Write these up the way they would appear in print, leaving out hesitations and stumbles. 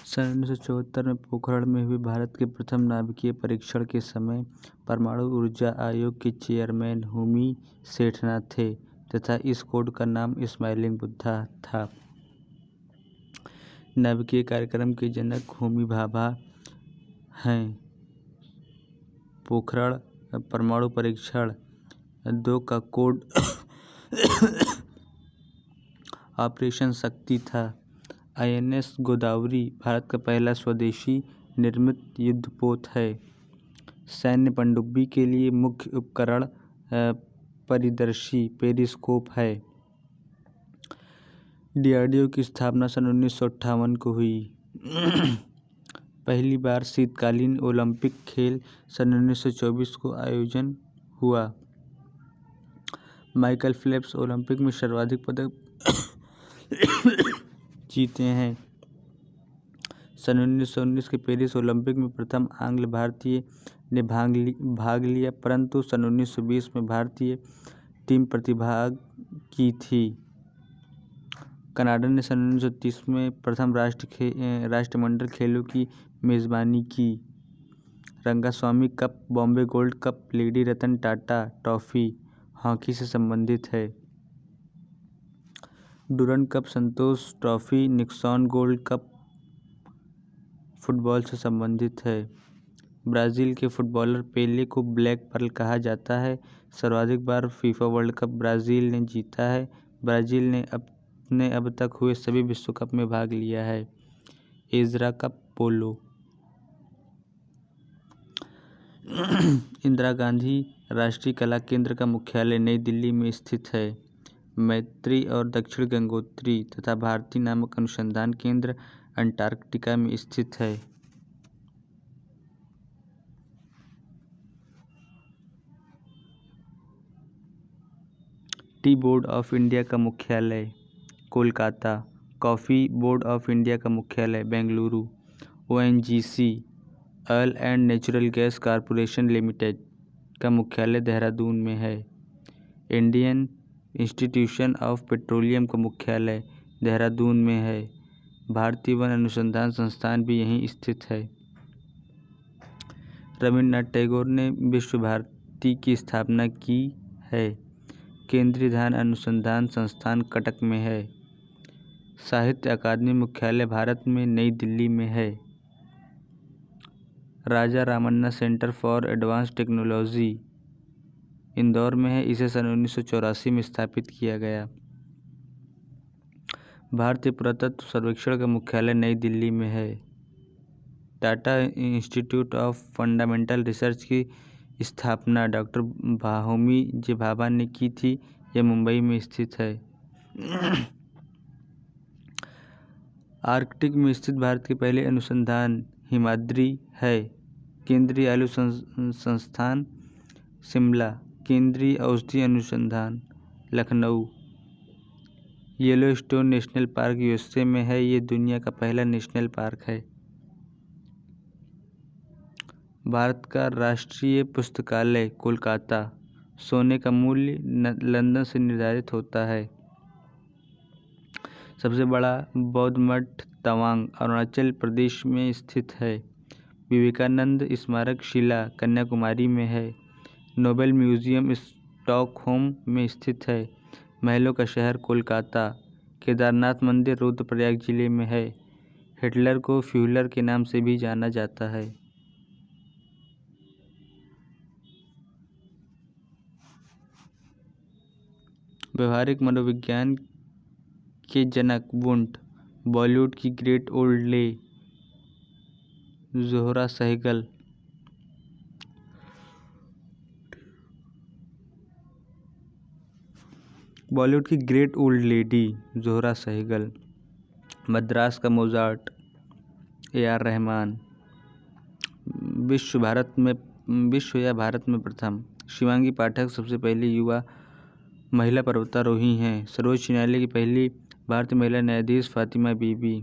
सन 1974 में पोखरण में हुए भारत के प्रथम नाभिकीय परीक्षण के समय परमाणु ऊर्जा आयोग के चेयरमैन होमी सेठना थे तथा इस कोड का नाम स्माइलिंग बुद्धा था। नाभिकीय कार्यक्रम के जनक होमी भाभा हैं। पोखरण परमाणु परीक्षण 2 का कोड ऑपरेशन शक्ति था। INS गोदावरी भारत का पहला स्वदेशी निर्मित युद्धपोत है। सैन्य पनडुब्बी के लिए मुख्य उपकरण परिदर्शी पेरिस्कोप है। DRDO की स्थापना सन 1958 को हुई। पहली बार शीतकालीन ओलंपिक खेल सन 1924 को आयोजन हुआ। माइकल फेल्प्स ओलंपिक में सर्वाधिक पदक जीते हैं। सन 1919 के पेरिस ओलंपिक में प्रथम आंग्ल भारतीय ने भाग लिया, परंतु सन 1920 में भारतीय टीम प्रतिभाग की थी। कनाडा ने सन 1930 में प्रथम राष्ट्रमंडल खेलों की मेजबानी की। Rangaswamy cup, Bombay gold cup, lady Ratan Tata trophy hockey से संबंधित है। Durand cup, Santosh trophy, Nixon gold cup football से संबंधित है। ब्राज़ील के फुटबॉलर पेले को ब्लैक पर्ल कहा जाता है। सर्वाधिक बार फीफा वर्ल्ड कप ब्राज़ील ने जीता है। ब्राज़ील ने अब तक हुए सभी विश्व कप में भाग लिया है। एज़रा कप पोलो। इंदिरा गांधी राष्ट्रीय कला केंद्र का मुख्यालय नई दिल्ली में स्थित है। मैत्री और दक्षिण गंगोत्री तथा भारती नामक अनुसंधान केंद्र अंटार्कटिका में स्थित है। टी बोर्ड ऑफ इंडिया का मुख्यालय Kolkata. Coffee board of India का मुख्यालय Bengaluru. ONGC oil and natural gas corporation limited का मुख्यालय देहरादून में है। इंडियन इंस्टीट्यूशन ऑफ पेट्रोलियम का मुख्यालय देहरादून में है। भारतीय वन अनुसंधान संस्थान भी यहीं स्थित है। रविन्द्रनाथ टैगोर ने विश्व भारती की स्थापना की है। केंद्रीय ध्यान अनुसंधान संस्थान कटक में है। साहित्य अकादमी मुख्यालय भारत में नई दिल्ली में है। Raja Ramanna centre for advanced technology Indore में है। इसे सन 1984 में स्थापित किया गया। भारतीय पुरातत्व सर्वेक्षण का मुख्यालय नई दिल्ली में है। Tata institute of fundamental research की स्थापना डॉक्टर होमी जे भाभा ने की थी। यह मुंबई में स्थित है। आर्कटिक में स्थित भारत के पहले अनुसंधान हिमाद्री है। केंद्रीय आलू संस्थान शिमला। केंद्रीय औषधि अनुसंधान Lucknow. Yellowstone national park USA में है। ये दुनिया का पहला नेशनल पार्क है। भारत का राष्ट्रीय पुस्तकालय कोलकाता। सोने का मूल्य लंदन से निर्धारित होता है। सबसे बड़ा बौद्ध मठ तवांग अरुणाचल प्रदेश में स्थित है। विवेकानंद स्मारक शिला कन्याकुमारी में है। नोबेल म्यूजियम स्टॉकहोम में स्थित है। महलों का शहर कोलकाता। केदारनाथ मंदिर रुद्रप्रयाग जिले में है। हिटलर को फ्यूहरर के नाम से भी जाना जाता है। व्यवहारिक मनोविज्ञान के जनक वुंट। बॉलीवुड की ग्रेट ओल्ड ले ज़ोहरा सहगल। बॉलीवुड की great old lady Zohra Sehgal. Madras का मोजार्ट AR रहमान। विश्व या भारत में प्रथम। शिवांगी पाठक सबसे पहली युवा महिला पर्वतारोही हैं। सर्वोच्च न्यायालय की पहली भारतीय महिला न्यायाधीश फातिमा बीबी।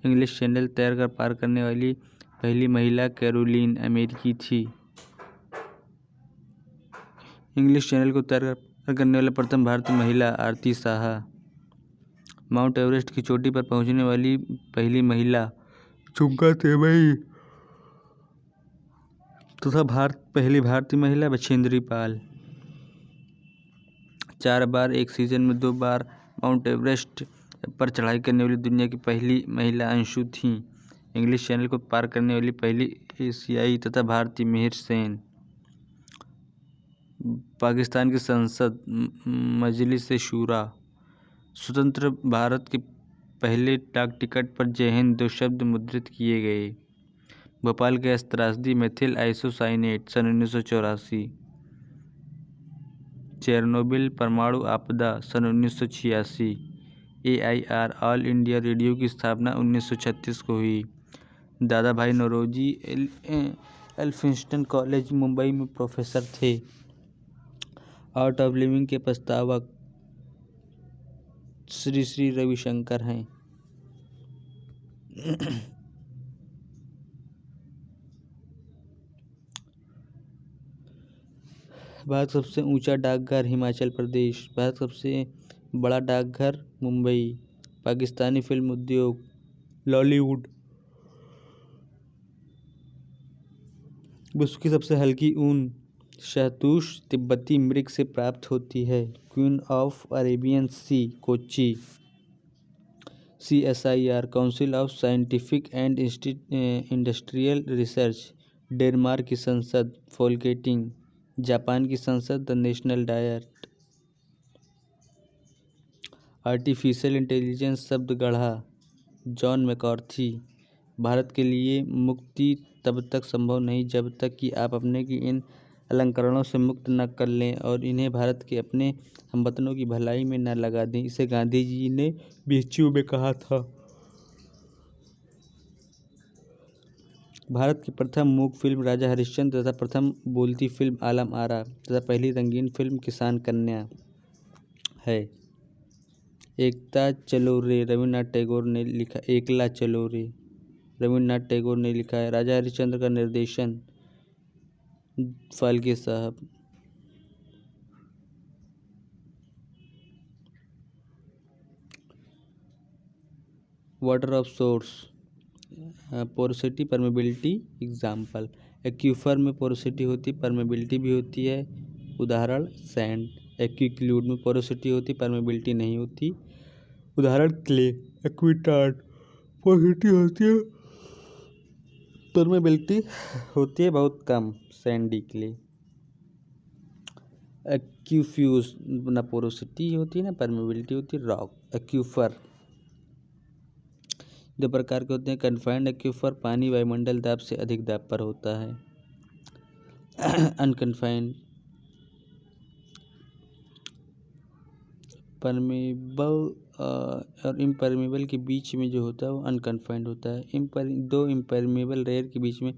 इंग्लिश चैनल तैरकर पार करने वाली पहली महिला कैरोलीन अमेरिकी थी। इंग्लिश चैनल को तैरकर पार करने वाला प्रथम भारतीय महिला आरती साहा। माउंट एवरेस्ट की चोटी पर पहुंचने वाली पहली महिला चुंका तेमई तथा पहली भारतीय महिला बछेंद्री पाल। 4 बार एक सीजन में 2 बार माउंट एवरेस्ट पर चढ़ाई करने वाली दुनिया की पहली महिला अंशु थीं। इंग्लिश चैनल को पार करने वाली पहली एशियाई तथा भारतीय मिहिर सेन। पाकिस्तान की संसद मजलिस-ए-शूरा। स्वतंत्र भारत के पहले डाक टिकट पर जय हिंद 2 शब्द मुद्रित किए गए। भोपाल गैस त्रासदी मेथिल आइसोसाइनेट सन 1984। चेरनोबिल परमाणु आपदा सन 1986। AIR ऑल इंडिया रेडियो की स्थापना 1936 को हुई। दादा भाई नौरोजी एल्फिंस्टन कॉलेज मुंबई में प्रोफेसर थे। आर्ट ऑफ लिविंग के प्रस्तावक श्री श्री रविशंकर हैं। भारत सबसे ऊंचा डाकघर हिमाचल प्रदेश। भारत सबसे बड़ा डाकघर मुंबई। पाकिस्तानी फिल्म उद्योग लॉलीवुड। विश्व की सबसे हल्की ऊन शहतूश तिब्बती मृग से प्राप्त होती है। Queen of Arabian sea Kochi. CSIR council of scientific and industrial research. Denmark की संसद फोलकेटिंग। जापान की संसद the national diet. Artificial intelligence शब्द गढ़ा जॉन मैकार्थी। भारत के लिए मुक्ति तब तक संभव नहीं जब तक कि आप अपने की इन अलंकरणों से मुक्त न कर लें और इन्हें भारत के अपने हमवतनों की भलाई में न लगा दें। इसे गांधी जी ने बीएचयू में कहा था। भारत की प्रथम मूक फिल्म राजा हरिश्चंद्र तथा प्रथम बोलती फिल्म आलम आरा तथा पहली रंगीन फिल्म किसान कन्या है। एकता चलो रे रविन्द्रनाथ टैगोर ने लिखा। एकला चलो रे रविन्द्रनाथ टैगोर ने लिखा है। राजा हरिश्चंद्र का निर्देशन फाल्के साहब। Water of source porosity permeability example. Aquifer में पोरोसिटी होती परमेबिलिटी भी होती है। उदाहरण सैंड। एक्विक्लूड में पोरोसिटी होती परमेबिलिटी नहीं होती। उदाहरण क्ले। एक्विटार्ड पोरोसिटी होती है परमेबिलिटी होती है बहुत कम। Sandy clay. एक्यूफ्यूज ना पोरोसिटी होती है ना परमेबिलिटी होती है। रॉक। एक्यूफर 2 प्रकार के होते हैं। कन्फाइंड एक्यूफर पानी वायुमंडल दाब से अधिक दाब पर होता है। अनकन्फाइंड परमेबल और इम्परमेबल के बीच में जो होता है वो अनकन्फाइंड होता है। 2 इम्परमेबल रेयर के बीच में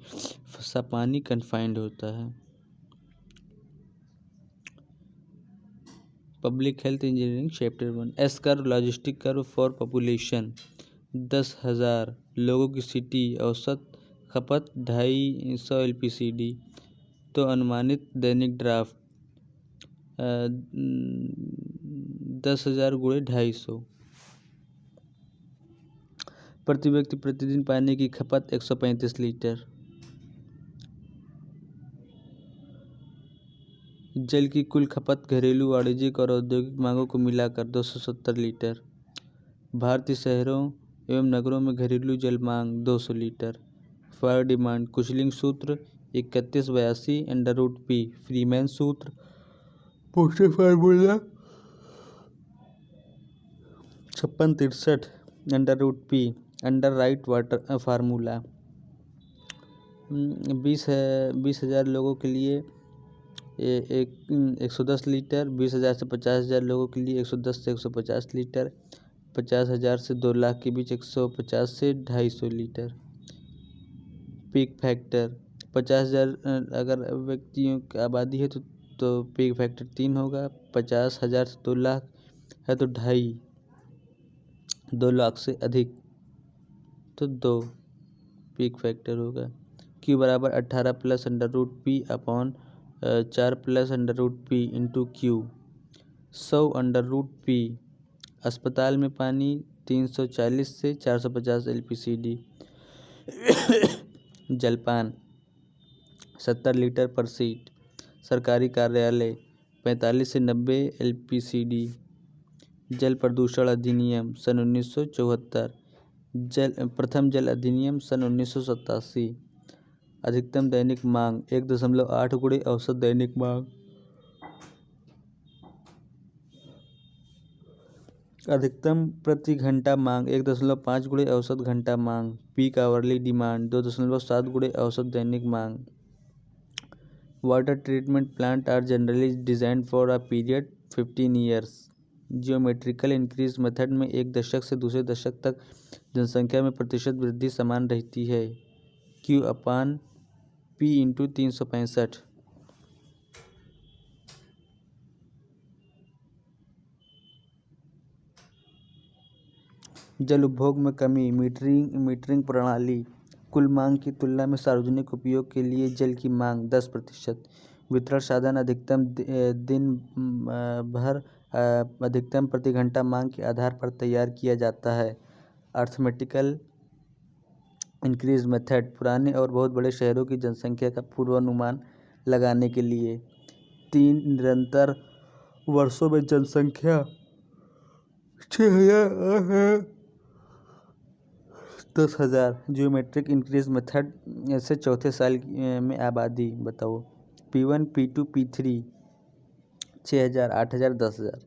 फंसा पानी कन्फाइंड होता है। Public health engineering chapter 1। S curve logistic curve for population. 10,000 लोगों की सिटी औसत खपत 250 LPCD। तो अनुमानित दैनिक ड्राफ्ट 10,000 × 250। प्रति व्यक्ति प्रतिदिन पानी की खपत 135 लीटर। जल की कुल खपत घरेलू वाणिज्यिक और औद्योगिक मांगों को मिलाकर 270 लीटर। भारतीय शहरों एवं नगरों में घरेलू जल मांग 200 लीटर। फायर डिमांड कुशलिंग सूत्र 3182 √P। फ्रीमैन सूत्र poster formula 5663 √P। Under right water formula 20,000 लोगों के लिए 110 लीटर। 20,000 से 50,000 लोगों के लिए 110 से 150 लीटर। 50,000 से 2 लाख के बीच 150 से 250 लीटर। पीक फैक्टर 50,000 अगर व्यक्तियों की आबादी है तो पीक फैक्टर 3 होगा। 50,000 से 2 लाख है तो 2.5। 2 लाख से अधिक तो 2 पीक फैक्टर होगा। Q बराबर 18 + √P upon 4 + √P into Q। 100 √P अस्पताल में पानी 340 से 450 LPCD। जलपान 70 लीटर पर सीट। सरकारी कार्यालय 45 से 90 LPCD। जल प्रदूषण अधिनियम सन 1974। प्रथम जल अधिनियम सन 1987। अधिकतम दैनिक मांग 1.8 गुणे औसत दैनिक मांग। अधिकतम प्रति घंटा मांग 1.5 गुणे औसत घंटा मांग। पीक आवरली डिमांड 2.7 गुणे औसत दैनिक मांग। Water treatment plant are generally designed for a period 15 years. Geometrical increase method में एक दशक से दूसरे दशक तक जनसंख्या में प्रतिशत वृद्धि समान रहती है। Q/P × 365। जल उपभोग में कमी। मीटरिंग प्रणाली। कुल मांग की तुलना में सार्वजनिक उपयोग के लिए जल की मांग 10%। वितरण साधन अधिकतम दिन भर अधिकतम प्रति घंटा मांग के आधार पर तैयार किया जाता है। अर्थमेटिकल इंक्रीज मेथड पुराने और बहुत बड़े शहरों की जनसंख्या का पूर्वानुमान लगाने के लिए। 3 निरंतर वर्षों में जनसंख्या 6,000 10,000। जियोमेट्रिक इंक्रीज मेथड से चौथे साल में आबादी बताओ। P1 P2 P3 6,000 8,000 10,000।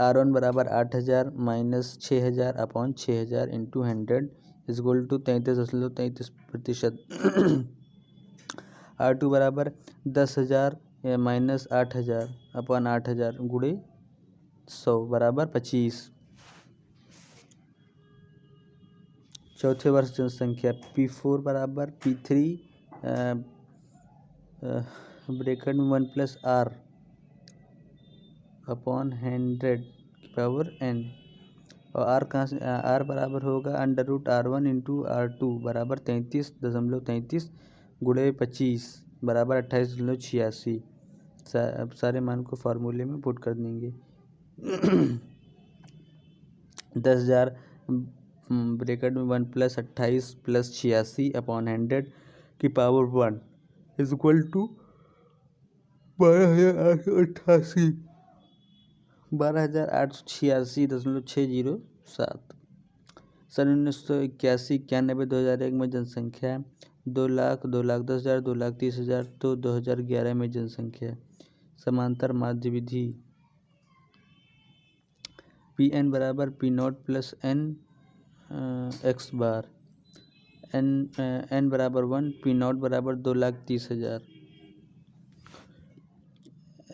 R1 बराबर 8,000 minus 6,000 upon 6,000 into 100 equal to 33.33%। R2 बराबर 10,000 माइनस 8,000 अपॉन 8,000 गुणे 100 बराबर 25। चौथे वर्ष जनसंख्या P4 बराबर P3 ब्रैकेट में 1 + R अपॉन 100 की पावर n। और R कहाँ से R बराबर होगा √R1 इंटू R2 बराबर 33.33 गुणे 25 बराबर 28.86। अब सारे मान को फार्मूले में पुट कर देंगे। 10,000 ब्रैकेट में 1 + 28 + 86 अपॉन 100 की पावर 1 इजक्वल टू 12,888 12,886.607। सन 1981 2001 में जनसंख्या 2,00,000 2,10,000 2,30,000 तो 2011 में जनसंख्या। समांतर माध्य विधि। Pn बराबर P0 + n x बार। n बराबर 1। P0 बराबर 2,30,000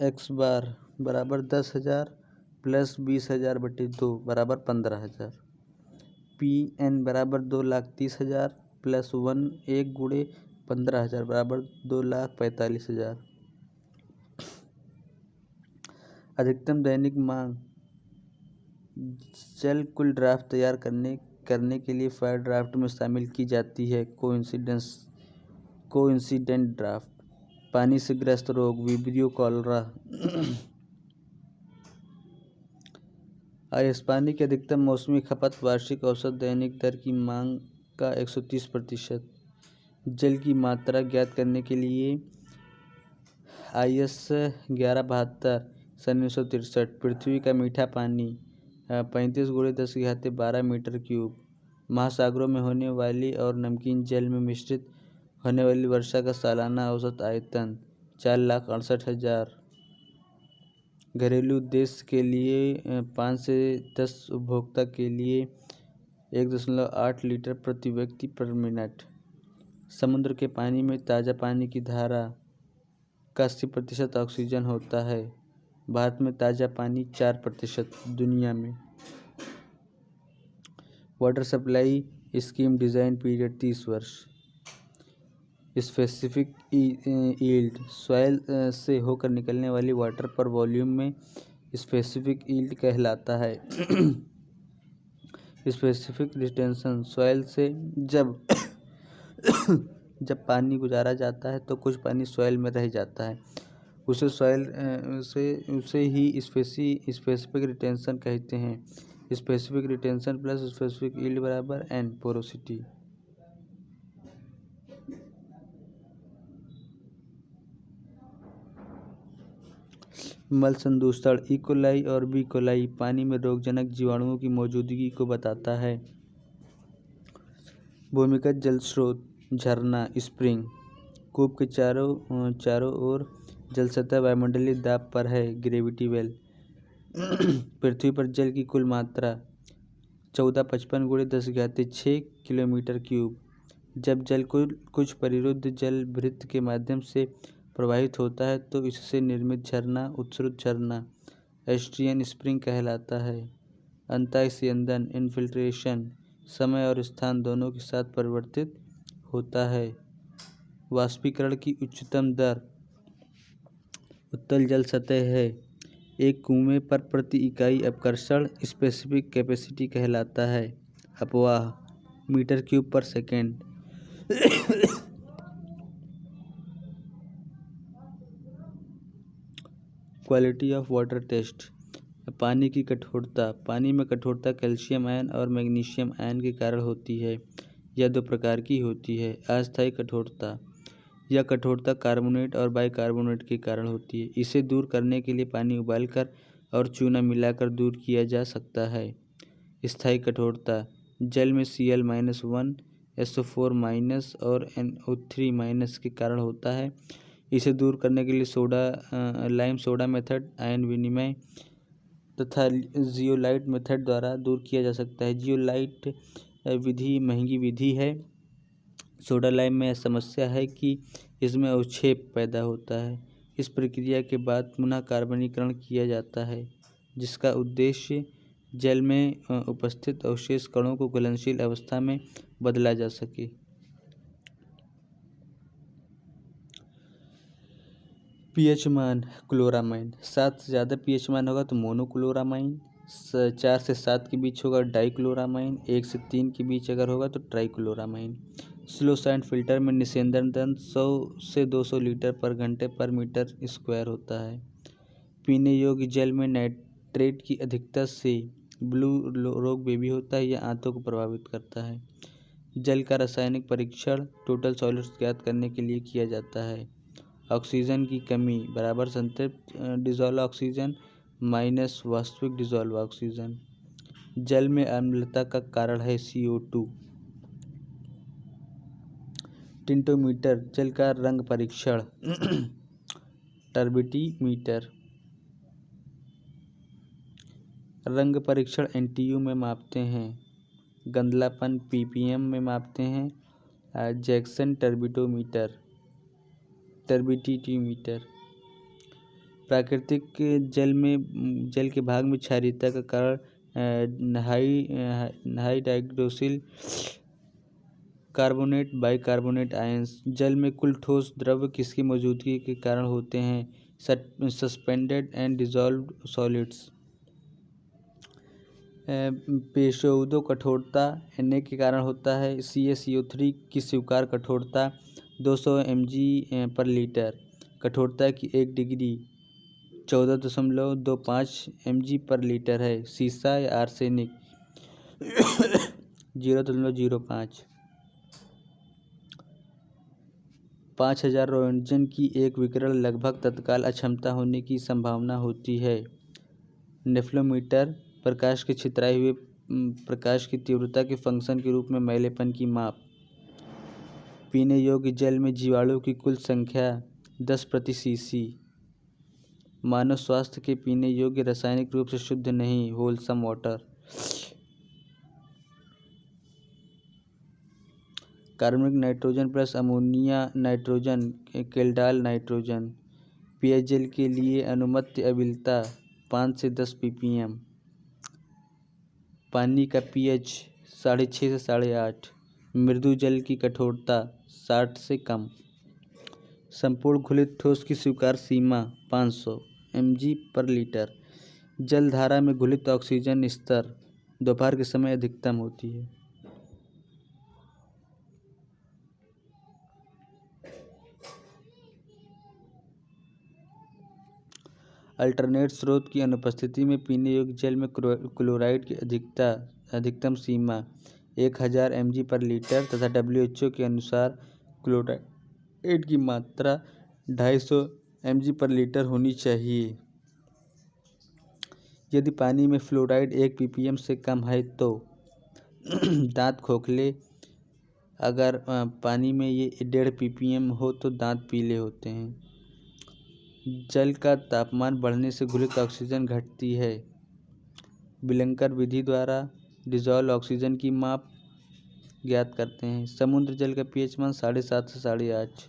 x बार बराबर 10,000 + 20,000/2 बराबर 15,000। Pn बराबर 2,30,000 + 1 गुणे 15,000 बराबर 2,45,000। अधिकतम दैनिक मांग। जल कुल ड्राफ्ट तैयार करने के लिए फायर ड्राफ्ट में शामिल की जाती है। Coincident draft. पानी से ग्रस्त रोग विब्रियो कॉलरा। आईएस पानी की अधिकतम मौसमी खपत वार्षिक औसत दैनिक दर की मांग का 130%। जल की मात्रा ज्ञात करने के लिए IS 1172 सन 1963। पृथ्वी का मीठा पानी 35 × 10⁻12 मीटर क्यूब। महासागरों में होने वाली और नमकीन जल में मिश्रित होने वाली वर्षा का सालाना औसत आयतन 4,68,000। घरेलू उद्देश्य के लिए 5 से 10 उपभोक्ता के लिए 1.8 लीटर प्रति व्यक्ति पर मिनट। समुद्र के पानी में ताज़ा पानी की धारा का 80% ऑक्सीजन होता है। भारत में ताज़ा पानी 4%। दुनिया में water supply scheme design period 30 वर्ष। स्पेसिफिक यील्ड सॉइल से होकर निकलने वाली वाटर पर वॉल्यूम में स्पेसिफिक यील्ड कहलाता है। स्पेसिफिक रिटेंशन सॉइल से जब पानी गुजारा जाता है तो कुछ पानी सॉइल में रह जाता है, उसे ही स्पेसिफिक रिटेंशन कहते हैं। Specific retention plus specific yield बराबर n पोरोसिटी। मल संदूषण इकोलाई और बीकोलाई पानी में रोगजनक जीवाणुओं की मौजूदगी को बताता है। भूमिगत जल स्रोत झरना स्प्रिंग। कूप के चारों ओर जल सतह वायुमंडलीय दाब पर है ग्रेविटी वेल। पृथ्वी पर जल की कुल मात्रा 1455 × 10⁶ किलोमीटर क्यूब। जब जल कुछ परिरुद्ध जल वृत्त के माध्यम से प्रवाहित होता है तो इससे निर्मित झरना उत्सृत झरना एस्ट्रियन स्प्रिंग कहलाता है। अंतःस्यंदन इन्फिल्ट्रेशन समय और स्थान दोनों के साथ परिवर्तित होता है। वाष्पीकरण की उच्चतम दर उत्तल जल सतह है। एक कुएं पर प्रति इकाई अपकर्षण स्पेसिफिक कैपेसिटी कहलाता है। अपवाह मीटर क्यूब पर second. Quality of water test. पानी की कठोरता। पानी में कठोरता कैल्शियम आयन और मैग्नीशियम आयन के कारण होती है। यह दो प्रकार की होती है। अस्थायी कठोरता। यह कठोरता कार्बोनेट और बाइकार्बोनेट के कारण होती है। इसे दूर करने के लिए पानी उबालकर और चूना मिलाकर दूर किया जा सकता है। स्थायी कठोरता जल में Cl-1 SO4- और NO3- के कारण होता है। इसे दूर करने के लिए लाइम सोडा मेथड आयन विनिमय तथा जियोलाइट मेथड द्वारा दूर किया जा सकता है। जियोलाइट विधि महंगी विधि है। सोडा लाइम में यह समस्या है कि इसमें अवक्षेप पैदा होता है। इस प्रक्रिया के बाद पुनः कार्बनीकरण किया जाता है जिसका उद्देश्य जल में उपस्थित अवशेष कणों को घुलनशील अवस्था में बदला जा सके। पीएच मान क्लोरामाइन 7 से ज़्यादा पीएच मान होगा तो मोनोक्लोरामाइन, 4 से 7 के बीच होगा डाइक्लोरामाइन, 1 से 3 के बीच अगर होगा तो ट्राइक्लोरामाइन। स्लो सैंड फिल्टर में निस्यंदन दर 100 से 200 लीटर पर घंटे पर मीटर स्क्वायर होता है। पीने योग्य जल में नाइट्रेट की अधिकता से ब्लू रोग बेबी होता है। यह आंतों को प्रभावित करता है। जल का रासायनिक परीक्षण टोटल सॉलिड्स ज्ञात करने के लिए किया जाता है। ऑक्सीजन की कमी बराबर संतृप्त डिजॉल्व ऑक्सीजन माइनस वास्तविक डिजॉल्व ऑक्सीजन। जल में अम्लता का कारण है CO2। टिंटोमीटर जल का रंग परीक्षण। टर्बिटीमीटर रंग परीक्षण NTU में मापते हैं। गंधलापन ppm में मापते हैं। जैक्सन टर्बिटीमीटर प्राकृतिक जल के भाग में क्षारीयता का कारण हाइड्रोक्सिल कार्बोनेट बाइकार्बोनेट आयंस। जल में कुल ठोस द्रव्य किसकी मौजूदगी के कारण होते हैं? Suspended and dissolved solids. Pseudo कठोरता Na के कारण होता है। CaCO3 की स्वीकार्य कठोरता 200 mg/लीटर। कठोरता की 1 डिग्री 14.25 mg/लीटर है। सीसा या आर्सेनिक 0.05। 5000 रोentgen की एक विकिरण लगभग तत्काल अक्षमता होने की संभावना होती है। नेफ्लोमीटर प्रकाश के छितराए हुए प्रकाश की तीव्रता के फंक्शन के रूप में मैलेपन की माप। पीने योग्य जल में जीवाणुओं की कुल संख्या 10/cc। मानव स्वास्थ्य के पीने योग्य रासायनिक रूप से शुद्ध नहीं होलसम वाटर। कार्बनिक nitrogen plus ammonia nitrogen Kjeldahl nitrogen. पेय जल के लिए अनुमत अम्लता 5 से 10 ppm। पानी का pH 6.5 से 8.5। मृदु जल की कठोरता 60 से कम। संपूर्ण घुलित ठोस की स्वीकार्य सीमा 500 mg/लीटर। जलधारा में घुलित ऑक्सीजन स्तर दोपहर के समय अधिकतम होती है। अल्टरनेट स्रोत की अनुपस्थिति में पीने योग्य जल में क्लोराइड की अधिकतम सीमा 1000 mg/लीटर तथा WHO के अनुसार क्लोराइड की मात्रा 250 mg/लीटर होनी चाहिए। यदि पानी में फ्लोराइड 1 ppm से कम है तो दांत खोखले, अगर पानी में ये 1.5 ppm हो तो दांत पीले होते हैं। जल का तापमान बढ़ने से घुलित ऑक्सीजन घटती है। विलंकर विधि द्वारा डिजॉल्व ऑक्सीजन की माप ज्ञात करते हैं। समुद्र जल का pH मान 7.5 से 8.5।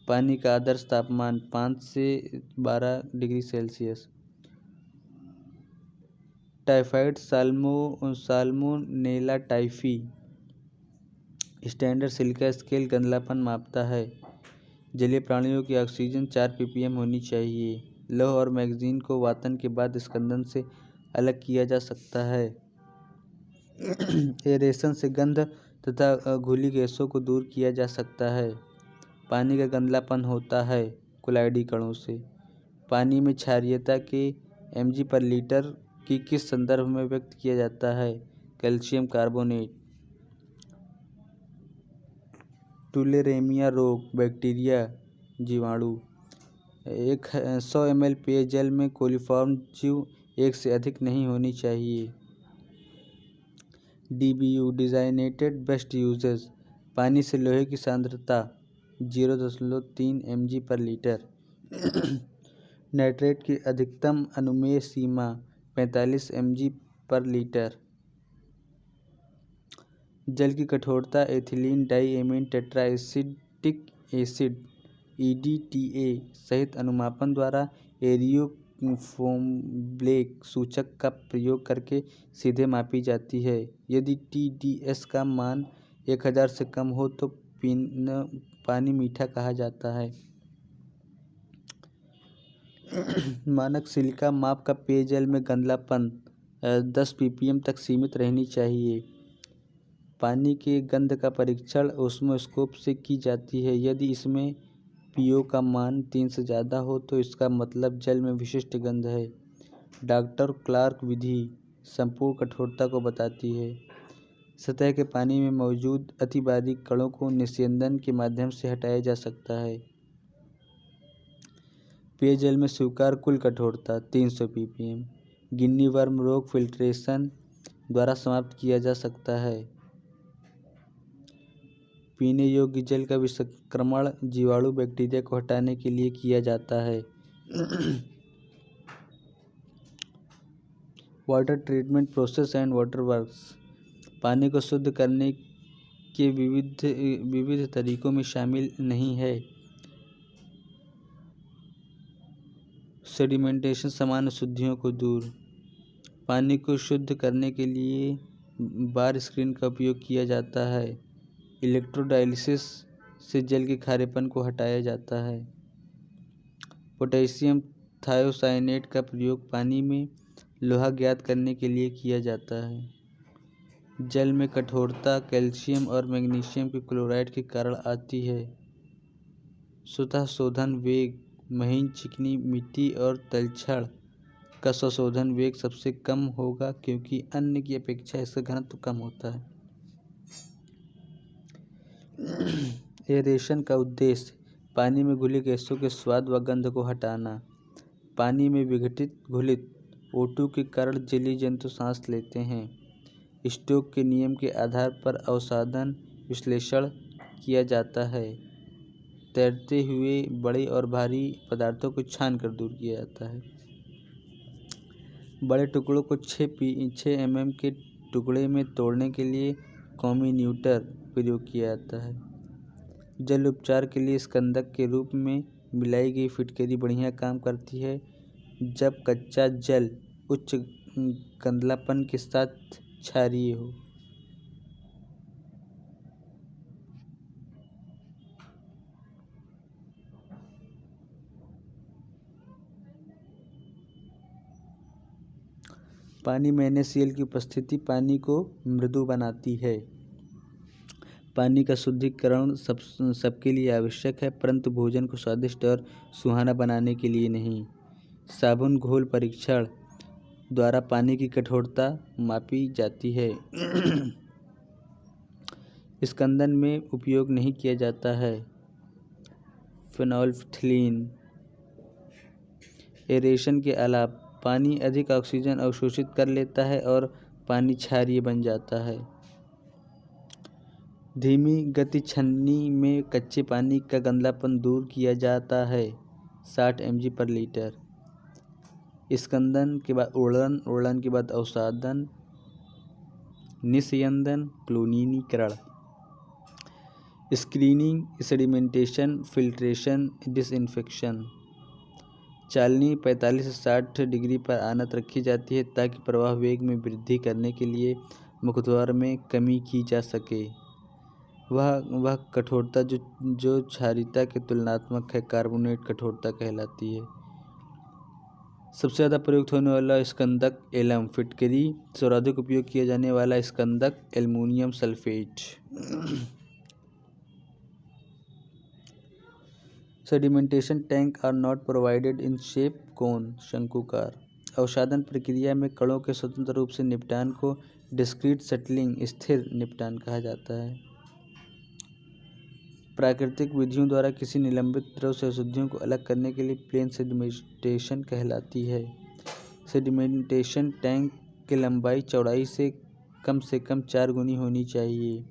पानी का आदर्श तापमान 5 से 12 degree Celsius. Typhoid salmonella typhi standard silica scale गंधलापन मापता है। जलीय प्राणियों की ऑक्सीजन 4 ppm होनी चाहिए। लौह और मैग्नीज को वातन के बाद स्कंदन से अलग किया जा सकता है। एरेशन से गंध तथा घुली गैसों को दूर किया जा सकता है। पानी का गंधलापन होता है क्लोराइडी कणों से। पानी में क्षारीयता के mg/लीटर की किस संदर्भ में व्यक्त किया जाता है? Calcium carbonate. टुलेरेमिया रोग, बैक्टीरिया, जीवाणु। 100 ml पेयजल में कोलिफॉर्म जीव 1 से अधिक नहीं होनी चाहिए। DBU designated best uses. पानी से लोहे की सांद्रता 0.3 mg/लीटर। नाइट्रेट की अधिकतम अनुमेय सीमा 45 mg/लीटर। जल की कठोरता एथिलीन डाइएमीन टेट्राएसिटिक एसिड EDTA सहित अनुमापन द्वारा एरियोफोम्ब्लेक सूचक का प्रयोग करके सीधे मापी जाती है। यदि TDS का मान 1000 से कम हो तो पानी मीठा कहा जाता है। मानक सिलिका माप का पेयजल में गंधलापन 10 ppm तक सीमित रहनी चाहिए। पानी के गंध का परीक्षण ओस्मोस्कोप से की जाती है। यदि इसमें PO का मान 3 से ज़्यादा हो तो इसका मतलब जल में विशिष्ट गंध है। डॉक्टर क्लार्क विधि संपूर्ण कठोरता को बताती है। सतह के पानी में मौजूद अतिबारीक कणों को निस्यंदन के माध्यम से हटाया जा सकता है। पेयजल में स्वीकार्य कुल कठोरता 300 ppm। गिन्नी वर्म रोग फिल्ट्रेशन द्वारा समाप्त किया जा सकता है। पीने योग्य जल का विसंक्रमण जीवाणु बैक्टीरिया को हटाने के लिए किया जाता है। Water treatment process and water works. पानी को शुद्ध करने के विविध तरीकों में शामिल नहीं है। सेडिमेंटेशन समान अशुद्धियों को दूर। पानी को शुद्ध करने के लिए बार स्क्रीन का उपयोग किया जाता है। इलेक्ट्रोडायलिसिस से जल के खारेपन को हटाया जाता है। पोटेशियम थायोसाइनेट का प्रयोग पानी में लोहा ज्ञात करने के लिए किया जाता है। जल में कठोरता कैल्शियम और मैग्नीशियम के क्लोराइड के कारण आती है। स्वतः शोधन वेग महीन चिकनी मिट्टी और तलछड़ का स्वशोधन वेग सबसे कम होगा क्योंकि अन्य की अपेक्षा इसका घनत्व कम होता है। एरेशन का उद्देश्य पानी में घुली गैसों के स्वाद व गंध को हटाना। पानी में विघटित घुलित O2 के कारण जलीय जंतु सांस लेते हैं। स्टोक के नियम के आधार पर अवसादन विश्लेषण किया जाता है। तैरते हुए बड़े और भारी पदार्थों को छानकर दूर किया जाता है। बड़े टुकड़ों को 6 mm के टुकड़े में तोड़ने के लिए कॉम्यूटेटर प्रयोग किया जाता है। जल उपचार के लिए स्कंदक के रूप में मिलाई गई फिटकरी बढ़िया काम करती है जब कच्चा जल उच्च गंधलापन के साथ क्षारीय हो। पानी में NaCl की उपस्थिति पानी को मृदु बनाती है। पानी का शुद्धिकरण सबके लिए आवश्यक है, परंतु भोजन को स्वादिष्ट और सुहाना बनाने के लिए नहीं। साबुन घोल परीक्षण द्वारा पानी की कठोरता मापी जाती है। स्कंदन में उपयोग नहीं किया जाता है। फेनोल्फ्थलीन। एरेशन के अलावा पानी अधिक ऑक्सीजन अवशोषित कर लेता है और पानी क्षारीय बन जाता है। धीमी गति छन्नी में कच्चे पानी का गंदलापन दूर किया जाता है। 60 mg/लीटर। स्कंदन के बाद उड़न के बाद अवसादन, निस्यंदन, क्लोरीनीकरण। Screening, sedimentation, filtration, disinfection. चालनी 45 से 60 डिग्री पर आनत रखी जाती है ताकि प्रवाह वेग में वृद्धि करने के लिए मुखद्वार में कमी की जा सके। वह कठोरता जो क्षारीयता के तुलनात्मक है, कार्बोनेट कठोरता कहलाती है। सबसे ज़्यादा प्रयुक्त होने वाला स्कंदक एलम। फिटकरी। सर्वाधिक उपयोग किया जाने वाला स्कंदक aluminium sulphate. Sedimentation tank are not provided in shape cone, शंकुकार। अवसादन प्रक्रिया में कणों के स्वतंत्र रूप से निपटान को डिस्क्रीट सेटलिंग, स्थिर निपटान कहा जाता है। प्राकृतिक विधियों द्वारा किसी निलंबित द्रव से अशुद्धियों को अलग करने के लिए प्लेन सेडिमेंटेशन कहलाती है। सेडिमेंटेशन टैंक की लंबाई चौड़ाई से कम 4 गुनी होनी चाहिए।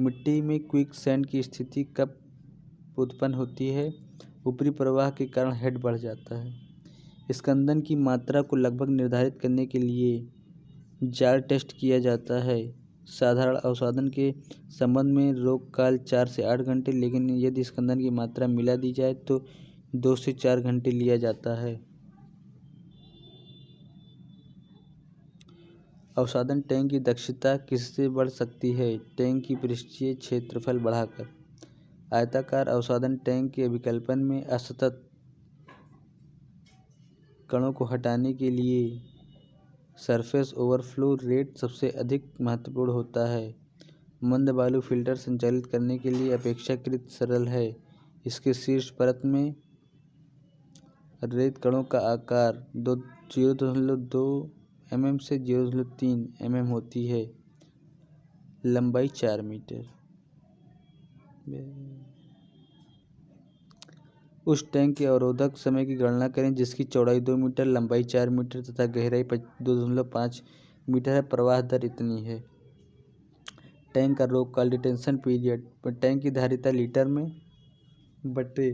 मिट्टी में क्विक सैंड की स्थिति कब उत्पन्न होती है? ऊपरी प्रवाह के कारण हेड बढ़ जाता है। स्कंदन की मात्रा को लगभग निर्धारित करने के लिए जार टेस्ट किया जाता है। साधारण अवसादन के संबंध में रोग काल 4 से 8 घंटे, लेकिन यदि स्कंदन की मात्रा मिला दी जाए तो 2 से 4 घंटे लिया जाता है। अवसादन टैंक की दक्षता किससे बढ़ सकती है? टैंक की पृष्ठीय क्षेत्रफल बढ़ाकर। आयताकार अवसादन टैंक के अभिकल्पन में असतत कणों को हटाने के लिए सरफेस ओवरफ्लो रेट सबसे अधिक महत्वपूर्ण होता है। मंद बालू फिल्टर संचालित करने के लिए अपेक्षाकृत सरल है। इसके शीर्ष परत में रेत कणों का आकार 0.2 mm से 0.3 mm होती है। लंबाई 4 मीटर। उस टैंक के अवरोधक समय की गणना करें जिसकी चौड़ाई 2 मीटर, लंबाई 4 मीटर तथा गहराई 2.5 मीटर है। प्रवाह दर इतनी है। टैंक का रोक काल, डिटेंशन पीरियड। टैंक की धारिता लीटर में बटे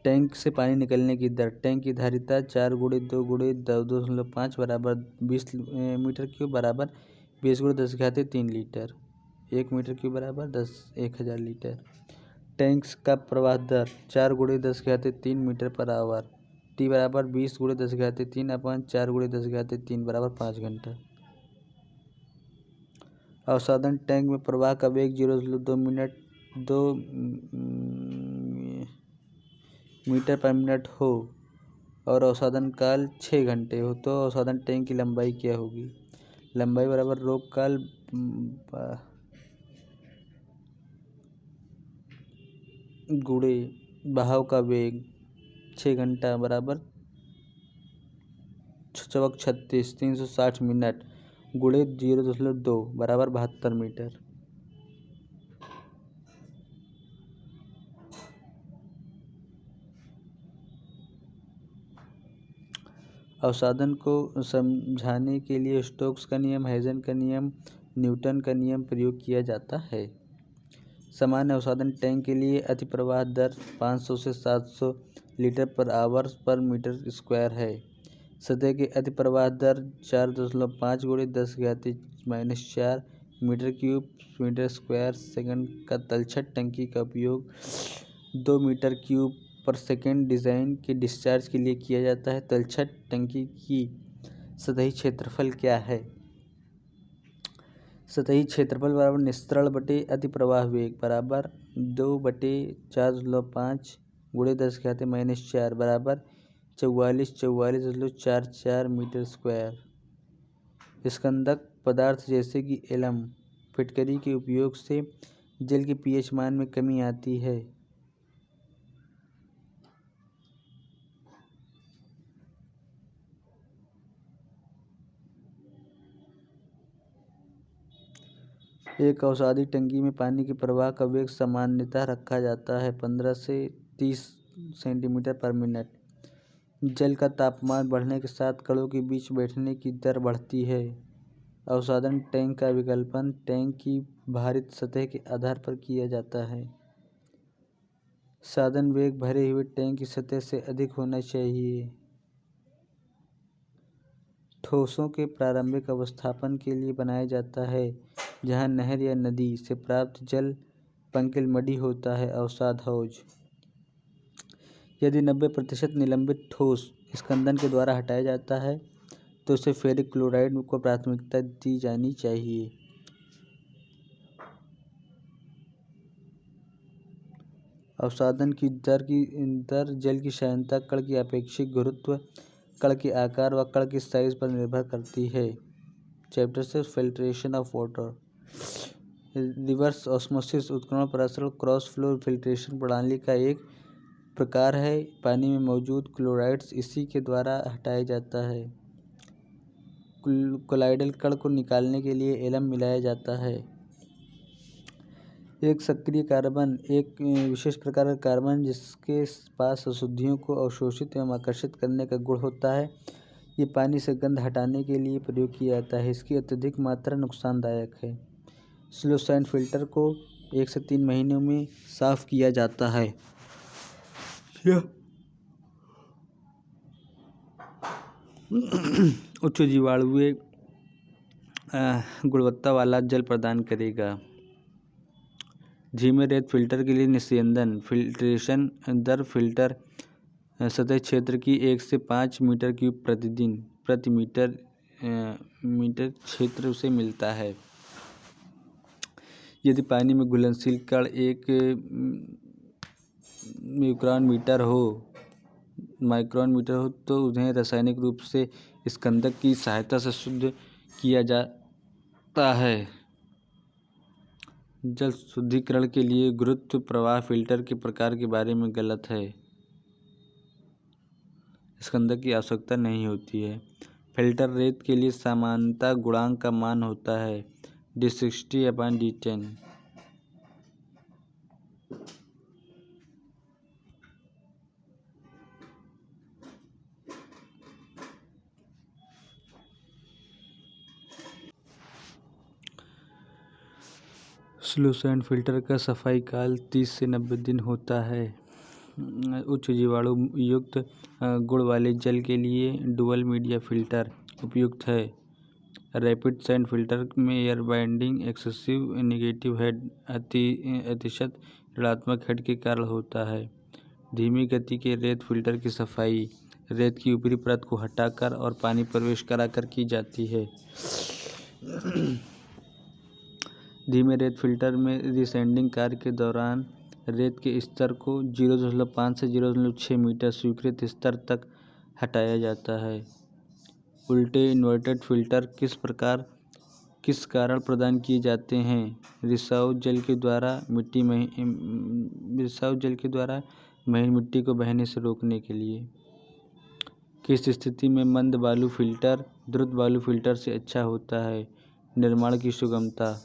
टैंक से पानी निकलने की दर। टैंक की धारिता 4 × 2 × 2.5 बराबर 20 मीटर क्यूब बराबर 20 × 10⁻³ लीटर। 1 मीटर क्यूब बराबर 1000 लीटर। टैंक का प्रवाह दर 4 × 10⁻³ मीटर पर आवर। टी बराबर 20 × 10⁻³ अपन 4 × 10⁻³ बराबर 5 घंटा। अवसादन टैंक में प्रवाह का वेग 0.2 मीटर पर मिनट हो और अवसादन काल 6 घंटे हो तो अवसादन टैंक की लंबाई क्या होगी? लंबाई बराबर रोक काल गुणे बहाव का वेग 6 घंटा बराबर 36 360 मिनट गुणे 0.2 बराबर 72 मीटर। अवसादन को समझाने के लिए स्टोक्स का नियम, हेजन का नियम, न्यूटन का नियम प्रयोग किया जाता है। सामान्य अवसादन टैंक के लिए अतिप्रवाह दर 500 से 700 लीटर पर आवर पर मीटर स्क्वायर है। सतह की अतिप्रवाह दर 4.5 × 10⁻⁻⁴ meter cube meter square second का तलछट टंकी का उपयोग 2 मीटर क्यूब पर सेकंड डिज़ाइन के डिस्चार्ज के लिए किया जाता है। तलछट टंकी की सतही क्षेत्रफल क्या है? सतही क्षेत्रफल बराबर निस्तरण बटे अतिप्रवाह वेग बराबर 2/4.5 × 10⁻⁻⁴ बराबर 4444.44 मीटर स्क्वायर। स्कंदक पदार्थ जैसे कि एलम, फिटकरी के उपयोग से जल के pH मान में कमी आती है। एक अवसादी टंकी में पानी के प्रवाह का वेग सामान्यतः रखा जाता है 15 से 30 सेंटीमीटर पर मिनट। जल का तापमान बढ़ने के साथ कणों के बीच बैठने की दर बढ़ती है। अवसादन टैंक का विकल्पन टैंक की भारित सतह के आधार पर किया जाता है। साधन वेग भरे हुए टैंक की सतह से अधिक होना चाहिए। ठोसों के प्रारंभिक अवस्थापन के लिए बनाया जाता है जहां नहर या नदी से प्राप्त जल पंकिल मडी होता है। अवसाद हौज। यदि 90% निलंबित ठोस स्कंदन के द्वारा हटाया जाता है तो उसे फेरिक क्लोराइड को प्राथमिकता दी जानी चाहिए। अवसादन की दर जल की सांद्रता, कण की आपेक्षिक गुरुत्व, कण के आकार व कण के साइज पर निर्भर करती है। Chapter 6 filtration of water. Reverse osmosis उत्क्रमण प्रसरण क्रॉस फ्लो फिल्ट्रेशन प्रणाली का एक प्रकार है। पानी में मौजूद क्लोराइड्स इसी के द्वारा हटाया जाता है। कोलाइडल कण को निकालने के लिए एलम मिलाया जाता है। एक सक्रिय कार्बन एक विशेष प्रकार का कार्बन जिसके पास अशुद्धियों को अवशोषित एवं आकर्षित करने का गुण होता है। ये पानी से गंध हटाने के लिए प्रयोग किया जाता है। इसकी अत्यधिक मात्रा नुकसानदायक है। स्लो सैंड फिल्टर को 1 से 3 महीनों में साफ किया जाता है। उच्च जीवाणुवीय गुणवत्ता वाला जल प्रदान करेगा। धीमे रेत फिल्टर के लिए निस्यंदन फिल्ट्रेशन दर फिल्टर सतह क्षेत्र की 1 से 5 मीटर क्यूब प्रतिदिन प्रति मीटर क्षेत्र से मिलता है। यदि पानी में घुलनशील कण 1 माइक्रोन मीटर हो तो उन्हें रासायनिक रूप से स्कंदक की सहायता से शुद्ध किया जाता है। जल शुद्धिकरण के लिए गुरुत्व प्रवाह फिल्टर के प्रकार के बारे में गलत है। स्कंदक की आवश्यकता नहीं होती है। फिल्टर रेत के लिए समानता गुणांक का मान होता है D60/D10। स्लो सैंड फिल्टर का सफाई काल 30 से 90 दिन होता है। उच्च जीवाणु युक्त गुण वाले जल के लिए डुअल मीडिया फिल्टर उपयुक्त है। रैपिड सैंड फिल्टर में air binding excessive negative head अतिशत ऋणात्मक हेड के कारण होता है। धीमी गति के रेत फिल्टर की सफाई रेत की ऊपरी परत को हटाकर और पानी प्रवेश कराकर की जाती है। धीमे रेत फिल्टर में रिसेंडिंग कार्य के दौरान रेत के स्तर को 0.5 से 0.6 मीटर स्वीकृत स्तर तक हटाया जाता है। उल्टे इन्वर्टेड फिल्टर किस कारण प्रदान किए जाते हैं? रिसाव जल के द्वारा महीन मिट्टी को बहने से रोकने के लिए। किस स्थिति में मंद बालू फिल्टर द्रुत बालू फिल्टर से अच्छा होता है? निर्माण की सुगमता,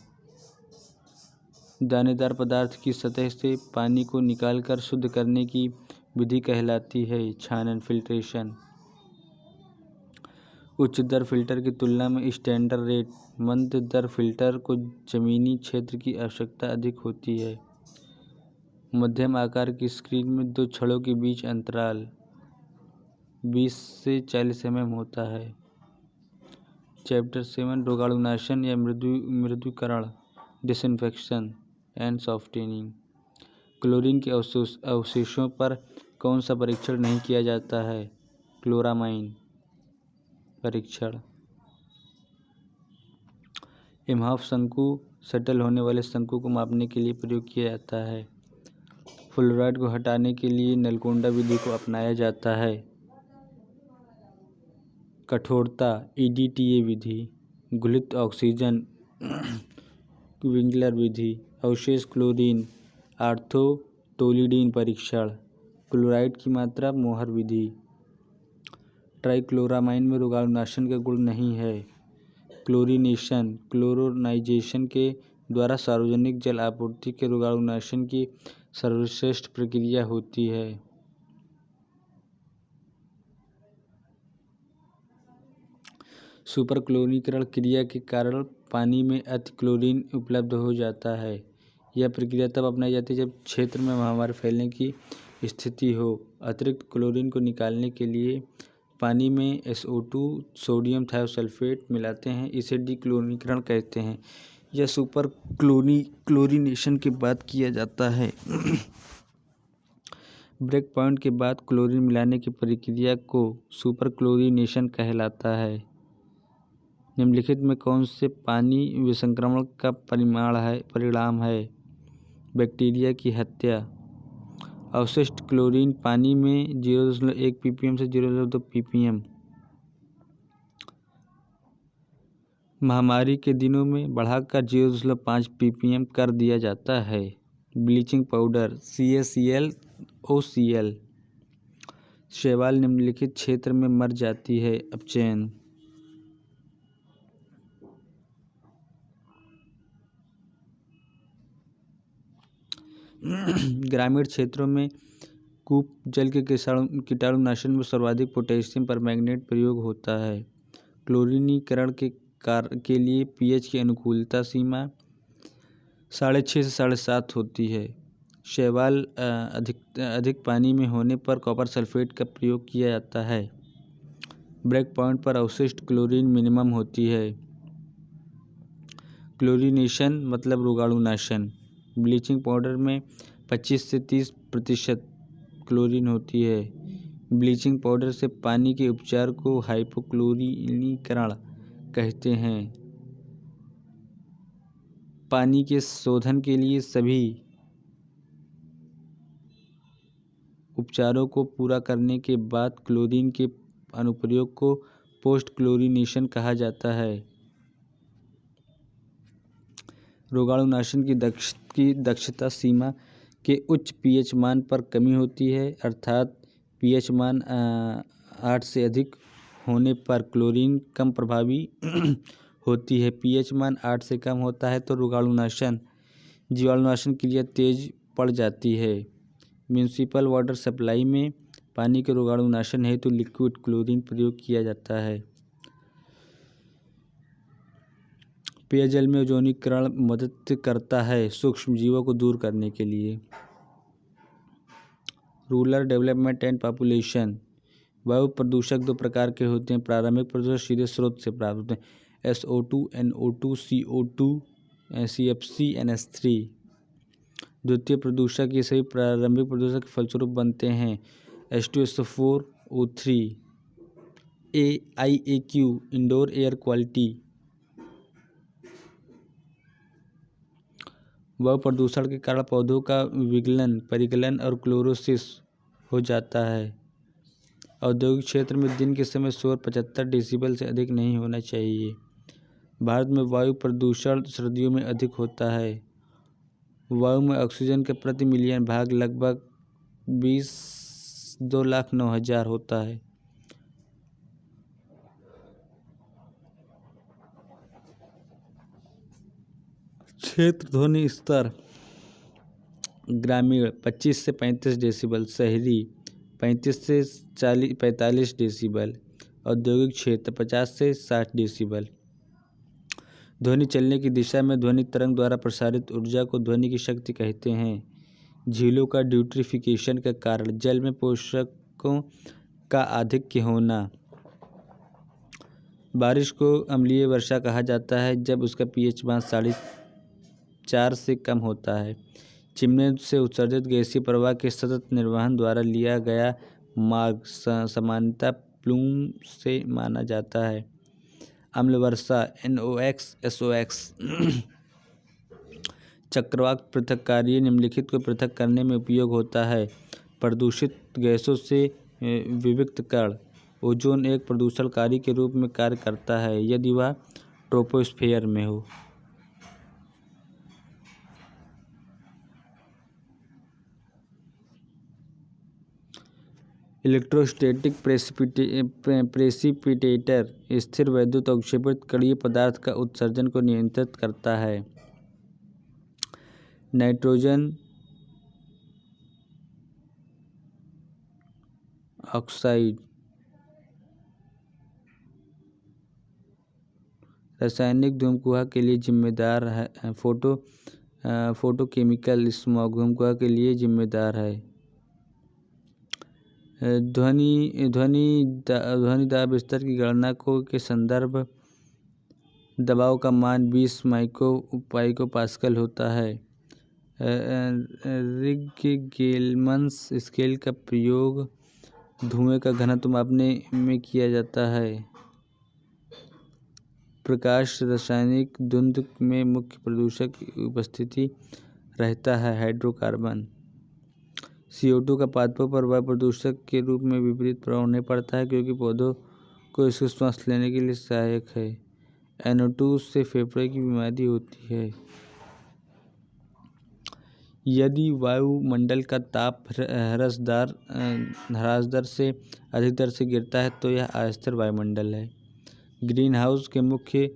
दानेदार पदार्थ की सतह से पानी को निकालकर शुद्ध करने की विधि कहलाती है छानन फिल्ट्रेशन। उच्च दर फिल्टर की तुलना में स्टैंडर्ड रेट मंद दर फिल्टर को जमीनी क्षेत्र की आवश्यकता अधिक होती है। मध्यम आकार की स्क्रीन में 2 छड़ों के बीच अंतराल 20 से 40 mm होता है। चैप्टर 7 रोगाणुनाशन या मृदुकरण डिसइंफेक्शन एंड सॉफ्टनिंग। क्लोरीन के अवशेषों पर कौन सा परीक्षण नहीं किया जाता है? क्लोरामाइन परीक्षण। इमहॉफ शंकु सटल होने वाले शंकु को मापने के लिए प्रयोग किया जाता है। फ्लोराइड को हटाने के लिए नलकुंडा विधि को अपनाया जाता है। कठोरता EDTA विधि। घुलित ऑक्सीजन विंगलर विधि। अवशेष क्लोरीन ऑर्थोटोलिडीन परीक्षण। क्लोराइड की मात्रा मोहर विधि। ट्राइक्लोरामाइन में रोगाणुनाशन का गुण नहीं है। क्लोरीनेशन क्लोरोनाइजेशन के द्वारा सार्वजनिक जल आपूर्ति के रोगाणुनाशन की सर्वश्रेष्ठ प्रक्रिया होती है। सुपर क्लोरीकरण क्रिया के कारण पानी में अति क्लोरीन उपलब्ध हो जाता है। यह प्रक्रिया तब अपनाई जाती है जब क्षेत्र में महामारी फैलने की स्थिति हो। अतिरिक्त क्लोरीन को निकालने के लिए पानी में SO2 सोडियम थायोसल्फेट मिलाते हैं, इसे डिक्लोरीकरण कहते हैं। यह सुपर क्लोरीनेशन के बाद किया जाता है। ब्रेक पॉइंट के बाद क्लोरीन मिलाने की प्रक्रिया को सुपर क्लोरीनेशन कहलाता है। निम्नलिखित में कौन से पानी विसंक्रमण का परिणाम है? बैक्टीरिया की हत्या। अवशिष्ट क्लोरीन पानी में 0.1 ppm से 0.2 ppm महामारी के दिनों में बढ़ाकर 0.5 ppm कर दिया जाता है। Bleaching powder CaCl OCl। शैवाल निम्नलिखित क्षेत्र में मर जाती है। अपचयन। ग्रामीण क्षेत्रों में कूप जल के कीटाणुनाशन में सर्वाधिक पोटेशियम परमैंगनेट प्रयोग होता है। क्लोरीनीकरण के लिए pH की अनुकूलता सीमा 6.5 से 7.5 होती है। शैवाल अधिक पानी में होने पर कॉपर सल्फेट का प्रयोग किया जाता है। ब्रेक पॉइंट पर अवशिष्ट क्लोरीन मिनिमम होती है। क्लोरीनेशन मतलब रोगाणुनाशन। ब्लीचिंग पाउडर में 25 से 30% क्लोरीन होती है। ब्लीचिंग पाउडर से पानी के उपचार को हाइपोक्लोरीनीकरण कहते हैं। पानी के शोधन के लिए सभी उपचारों को पूरा करने के बाद क्लोरीन के अनुप्रयोग को पोस्ट क्लोरीनेशन कहा जाता है। रोगाणुनाशन की दक्षता सीमा के उच्च pH मान पर कमी होती है, अर्थात pH मान 8 से अधिक होने पर क्लोरीन कम प्रभावी होती है। pH मान 8 से कम होता है तो जीवाणुनाशन क्रिया तेज पड़ जाती है। म्यूनिसिपल वाटर सप्लाई में पानी के रोगाणुनाशन हेतु लिक्विड क्लोरीन प्रयोग किया जाता है। पेयजल में ओजोनीकरण मदद करता है सूक्ष्म जीवों को दूर करने के लिए। Rural development and population. वायु प्रदूषक दो प्रकार के होते हैं। प्रारंभिक प्रदूषक सीधे स्रोत से प्राप्त होते हैं, SO2 NO2 CO2 CFC NH3। द्वितीय प्रदूषक ये सभी प्रारंभिक प्रदूषक के फलस्वरूप बनते हैं, H2SO4 O3। IAQ indoor air quality. वायु प्रदूषण के कारण पौधों का विगलन, परिगलन और क्लोरोसिस हो जाता है। औद्योगिक क्षेत्र में दिन के समय शोर 75 डेसिबल से अधिक नहीं होना चाहिए। भारत में वायु प्रदूषण सर्दियों में अधिक होता है। वायु में ऑक्सीजन का प्रति मिलियन भाग लगभग 2,09,000 होता है। क्षेत्र ध्वनि स्तर। ग्रामीण 25 से 35 डेसिबल, शहरी 35 से 45 डेसिबल, औद्योगिक क्षेत्र 50 से 60 डेसिबल। ध्वनि चलने की दिशा में ध्वनि तरंग द्वारा प्रसारित ऊर्जा को ध्वनि की शक्ति कहते हैं। झीलों का ड्यूट्रिफिकेशन का कारण जल में पोषकों का आधिक्य होना। बारिश को अम्लीय वर्षा कहा जाता है जब उसका pH मान 4.5 से कम होता है। चिमनी से उत्सर्जित गैसीय प्रवाह के सतत निर्वहन द्वारा लिया गया मार्ग सामान्यतः प्लूम से माना जाता है। अम्ल वर्षा NOx SOx। चक्रवात पृथक्कारिय निम्नलिखित को पृथक करने में उपयोग होता है। प्रदूषित गैसों से विविक्तकरण। ओजोन एक प्रदूषणकारी के रूप में कार्य करता है यदि वह ट्रोपोस्फेयर में हो। इलेक्ट्रोस्टैटिक प्रेसिपिटेटर स्थिर वैद्युत अवक्षेपित कणीय पदार्थ का उत्सर्जन को नियंत्रित करता है। नाइट्रोजन ऑक्साइड रासायनिक धूमकुआ के लिए जिम्मेदार है। फोटोकेमिकल स्मॉग धूमकुआ के लिए जिम्मेदार है। ध्वनि दाब स्तर की गणना के संदर्भ दबाव का मान 20 पाइको-पास्कल होता है। रिग-गेलमन्स स्केल का प्रयोग धुएं का घनत्व मापने में किया जाता है। प्रकाश रासायनिक धुंध में मुख्य प्रदूषक की उपस्थिति रहता है। हाइड्रोकार्बन CO2 का पादपों पर वायु प्रदूषक के रूप में विपरीत प्रभाव नहीं पड़ता है, क्योंकि पौधों को इसकी श्वास लेने के लिए सहायक है। NO2 से फेफड़े की बीमारी होती है। यदि वायुमंडल का ताप ह्रास दर से अधिक दर से गिरता है तो यह अस्थिर वायुमंडल है। ग्रीन हाउस के मुख्य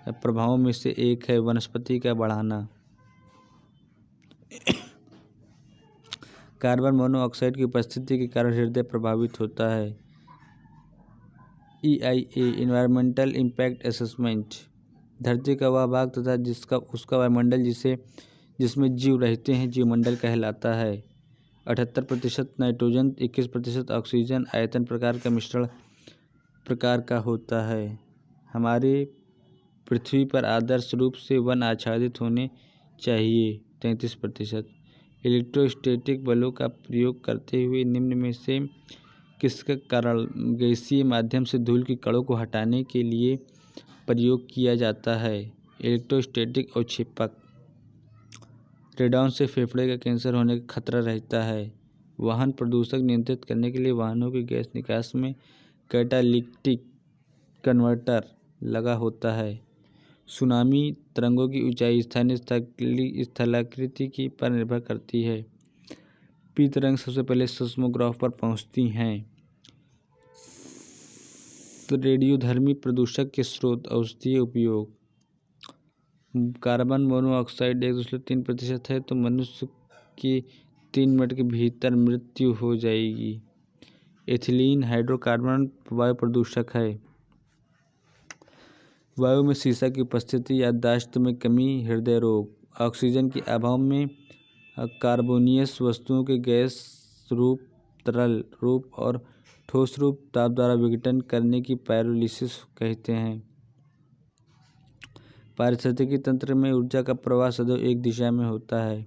प्रभावों में से एक है वनस्पति का बढ़ना। कार्बन मोनोऑक्साइड की उपस्थिति के कारण हृदय प्रभावित होता है। EIA इन्वायरमेंटल इम्पैक्ट असेसमेंट धरती का वह भाग तथा उसका वायुमंडल जिसमें जीव रहते हैं जीवमंडल कहलाता है। 78% नाइट्रोजन, 21% ऑक्सीजन आयतन प्रकार का मिश्रण प्रकार का होता है। हमारे पृथ्वी पर आदर्श रूप से वन आच्छादित होने चाहिए 33%। इलेक्ट्रोस्टैटिक बलों का प्रयोग करते हुए निम्न में से किसका कारण गैसीय माध्यम से धूल की कणों को हटाने के लिए प्रयोग किया जाता है? इलेक्ट्रोस्टैटिक अवक्षेपक। रेडॉन से फेफड़े का कैंसर होने का खतरा रहता है। वाहन प्रदूषक नियंत्रित करने के लिए वाहनों के गैस निकास में कैटालिटिक कन्वर्टर लगा होता है। सुनामी तरंगों की ऊंचाई स्थानीय स्थलाकृति पर निर्भर करती है। पी तरंग सबसे पहले सेस्मोग्राफ पर पहुंचती हैं। रेडियोधर्मी प्रदूषक के स्रोत औषधीय उपयोग। कार्बन मोनोऑक्साइड 1.3% है तो मनुष्य की 3 मिनट के भीतर मृत्यु हो जाएगी। एथिलीन हाइड्रोकार्बन वायु प्रदूषक है। वायु में सीसा की उपस्थिति, याददाश्त में कमी, हृदय रोग। ऑक्सीजन के अभाव में कार्बोनियस वस्तुओं के गैस रूप, तरल रूप और ठोस रूप ताप द्वारा विघटन करने की पायरोलिसिस कहते हैं। पारिस्थितिकी तंत्र में ऊर्जा का प्रवाह सदैव एक दिशा में होता है।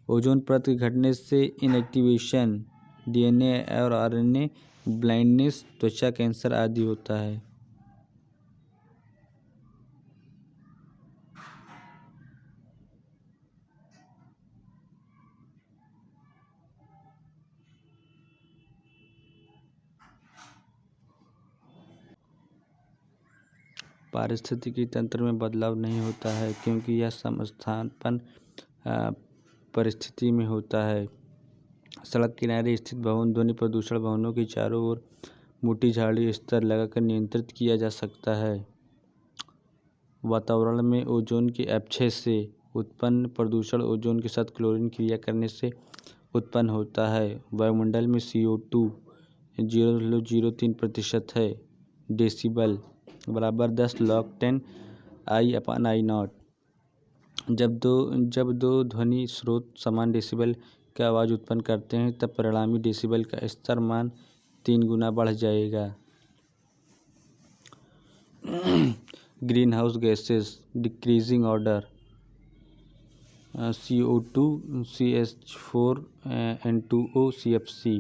ओजोन परत के घटने से इनएक्टिवेशन, DNA और RNA ब्लाइंडनेस, त्वचा कैंसर आदि होता है। पारिस्थितिकी तंत्र में बदलाव नहीं होता है क्योंकि यह समस्थापन परिस्थिति में होता है। सड़क किनारे स्थित भवन ध्वनि प्रदूषण भवनों के चारों ओर मोटी झाड़ी स्तर लगाकर नियंत्रित किया जा सकता है। वातावरण में ओजोन के अपक्षय से उत्पन्न प्रदूषण ओजोन के साथ क्लोरीन क्रिया करने से उत्पन्न होता है। वायुमंडल में CO2 0.03% है। डेसिबल बराबर 10 log 10 I/I0। जब दो ध्वनि स्रोत समान डेसिबल की आवाज़ उत्पन्न करते हैं तब परिणामी डेसिबल का स्तर मान 3 गुना बढ़ जाएगा। Green house gases decreasing order. CO2 CH4 N2O CFC।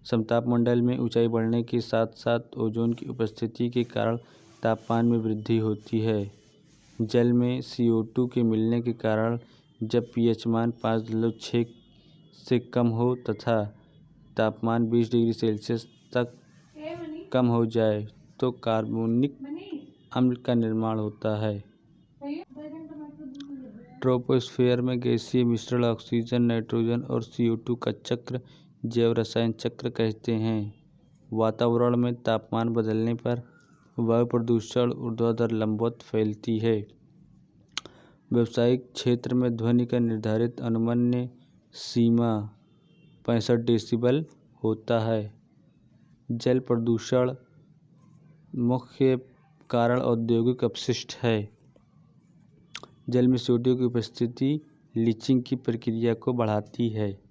समतापमंडल में ऊंचाई बढ़ने के साथ साथ ओजोन की उपस्थिति के कारण तापमान में वृद्धि होती है। जल में CO2 के मिलने के कारण जब pH मान 5.6 से कम हो तथा तापमान 20 डिग्री सेल्सियस तक कम हो जाए तो कार्बोनिक अम्ल का निर्माण होता है। ट्रोपोस्फियर में गैसीय मिश्रण ऑक्सीजन, नाइट्रोजन और CO2 का चक्र जैव रसायन चक्र कहते हैं। वातावरण में तापमान बदलने पर वायु प्रदूषण ऊर्ध्वाधर लंबवत फैलती है। व्यावसायिक क्षेत्र में ध्वनि का निर्धारित अनुमन्य सीमा 65 डेसिबल होता है। जल प्रदूषण मुख्य कारण औद्योगिक अपशिष्ट है। जल में सोडियम की उपस्थिति लीचिंग की प्रक्रिया को बढ़ाती है।